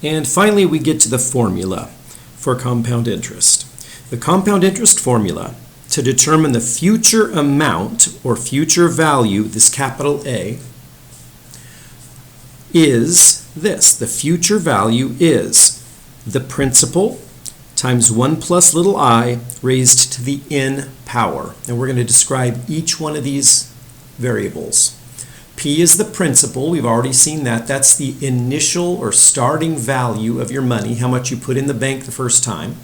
And finally, we get to the formula for compound interest. The compound interest formula to determine the future amount or future value, this capital A, is this. The future value is the principal times 1 plus little I raised to the n power. And we're going to describe each one of these variables. P is the principal. We've already seen that. That's the initial or starting value of your money, how much you put in the bank the first time.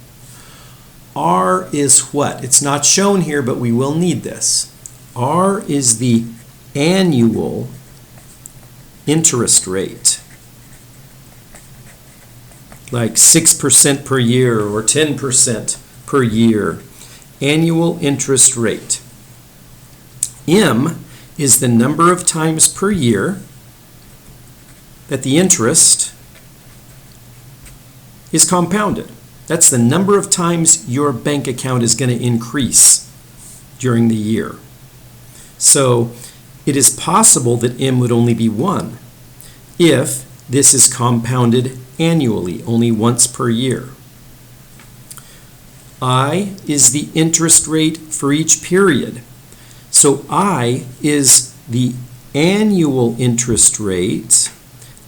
R is what? It's not shown here, but we will need this. R is the annual interest rate, like 6% per year or 10% per year, annual interest rate. M is the number of times per year that the interest is compounded. That's the number of times your bank account is going to increase during the year. So it is possible that M would only be 1 if this is compounded annually, only once per year. I is the interest rate for each period. So I is the annual interest rate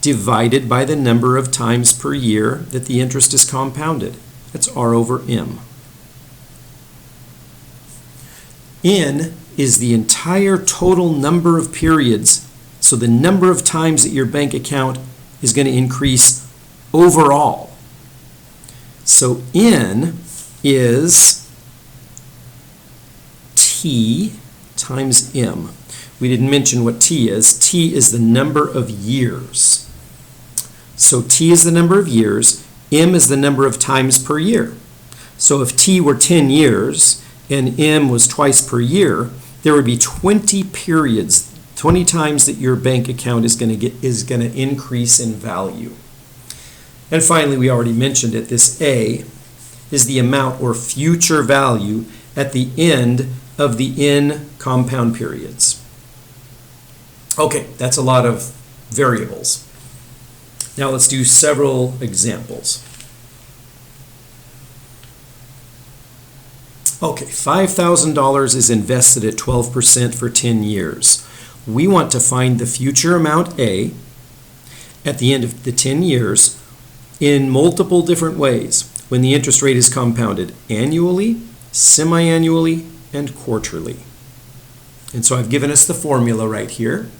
divided by the number of times per year that the interest is compounded. That's R over M. N is the entire total number of periods. So the number of times that your bank account is going to increase overall. So N is T times M. We didn't mention what T is. T is the number of years. So T is the number of years. M is the number of times per year. So if T were 10 years and M was twice per year, there would be 20 periods, 20 times that your bank account is going to increase in value. And finally, we already mentioned it, this A is the amount or future value at the end of the n compound periods. Okay, that's a lot of variables. Now let's do several examples. Okay, $5,000 is invested at 12% for 10 years. We want to find the future amount A at the end of the 10 years in multiple different ways when the interest rate is compounded annually, semi-annually, and quarterly. And so I've given us the formula right here.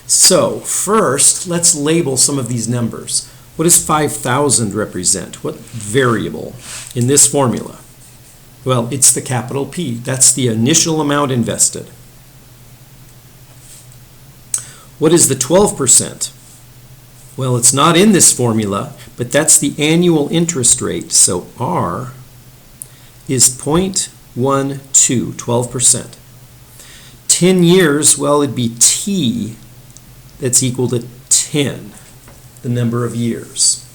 So first, let's label some of these numbers. What does 5,000 represent? What variable in this formula? Well, it's the capital P. That's the initial amount invested. What is the 12%? Well, it's not in this formula, but that's the annual interest rate. So R is 0.12, 12%. 10 years, well, it'd be T that's equal to 10, the number of years.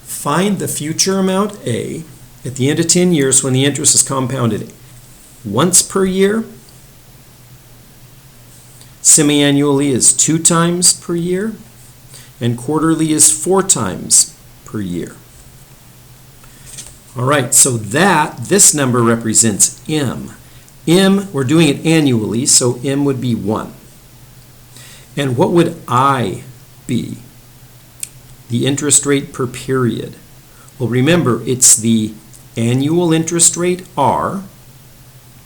Find the future amount A at the end of 10 years when the interest is compounded once per year. Semi-annually is 2 times per year, and quarterly is 4 times per year. All right, so this number represents M. M, we're doing it annually, so M would be 1. And what would I be? The interest rate per period. Well, remember, it's the annual interest rate, R,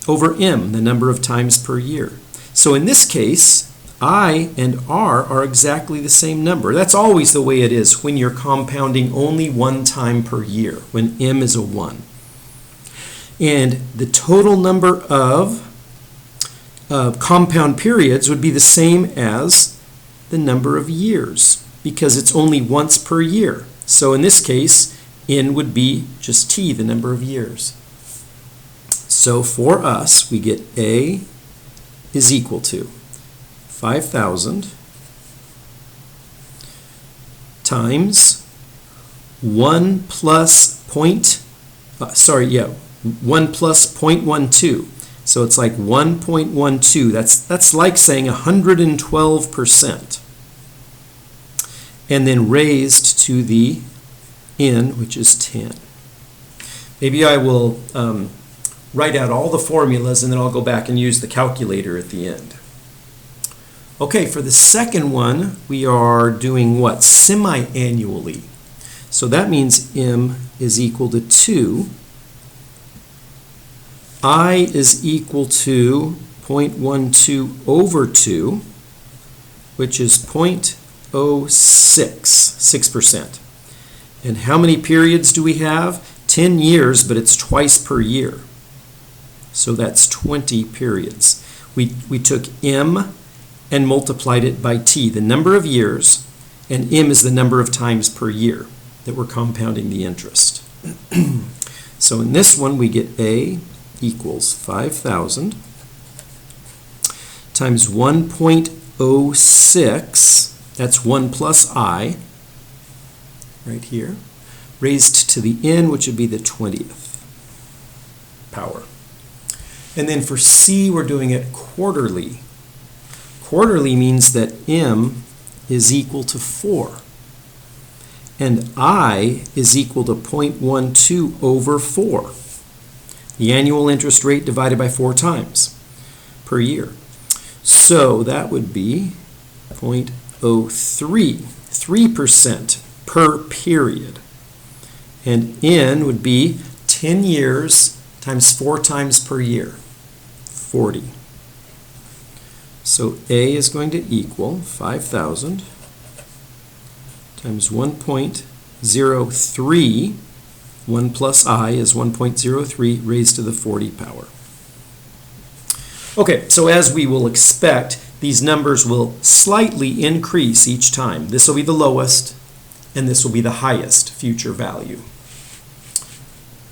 over M, the number of times per year. So in this case, I and R are exactly the same number. That's always the way it is when you're compounding only one time per year, when M is a 1. And the total number of compound periods would be the same as the number of years, because it's only once per year. So in this case, N would be just T, the number of years. So for us, we get A is equal to 5,000 times 1 plus 0.12. So it's like 1.12. That's like saying 112%. and then raised to the n, which is 10. Maybe I will write out all the formulas and then I'll go back and use the calculator at the end. Okay, for the second one, we are doing what? Semi-annually. So that means m is equal to 2. I is equal to 0.12 over 2, which is 0.06, 6%. And how many periods do we have? 10 years, but it's twice per year. So that's 20 periods. We took m and multiplied it by t, the number of years, and m is the number of times per year that we're compounding the interest. So in this one, we get A equals 5,000 times 1.06, that's 1 plus I, right here, raised to the n, which would be the 20th power. And then for C, we're doing it quarterly. Quarterly means that m is equal to 4. And I is equal to 0.12 over 4. The annual interest rate divided by 4 times per year. So that would be 0.03, 3% per period. And n would be 10 years times 4 times per year, 40. So A is going to equal 5,000 times 1.03, 1 plus I is 1.03 raised to the 40 power. Okay, so as we will expect, these numbers will slightly increase each time. This will be the lowest, and this will be the highest future value.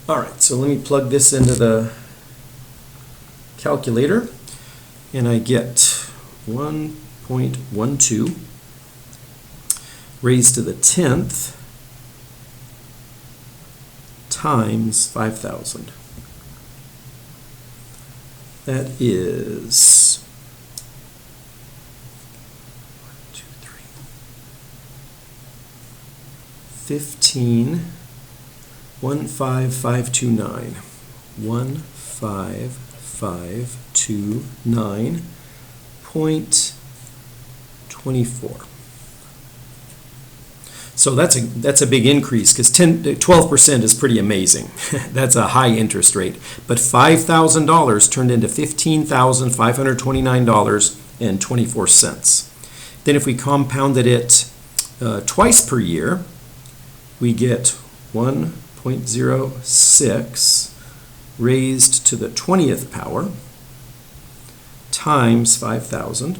All right, so let me plug this into the calculator, and I get 1.12 raised to the 10th times 5,000. That is 15529. 15529.24. So that's a big increase because 12% is pretty amazing. That's a high interest rate. But $5,000 turned into $15,529.24. Then if we compounded it twice per year, we get 1.06 raised to the 20th power times 5,000.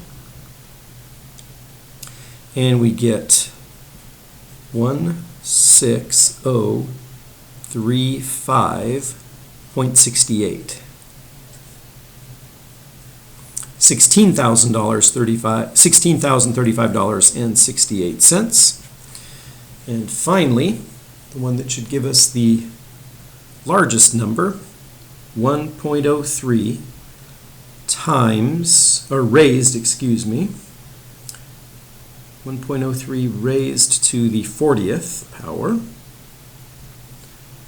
And we get 16035.68. $16,035.68. And finally, the one that should give us the largest number, 1.03 times, or raised, excuse me, 1.03 raised to the 40th power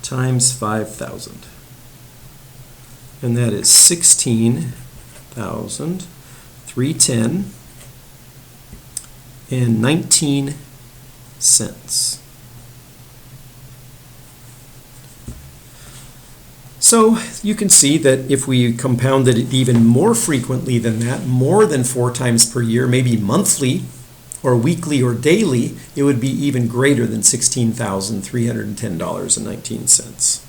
times 5,000. And that is 16,310 and 19 cents. So you can see that if we compounded it even more frequently than that, more than 4 times per year, maybe monthly, or weekly or daily, it would be even greater than $16,310.19.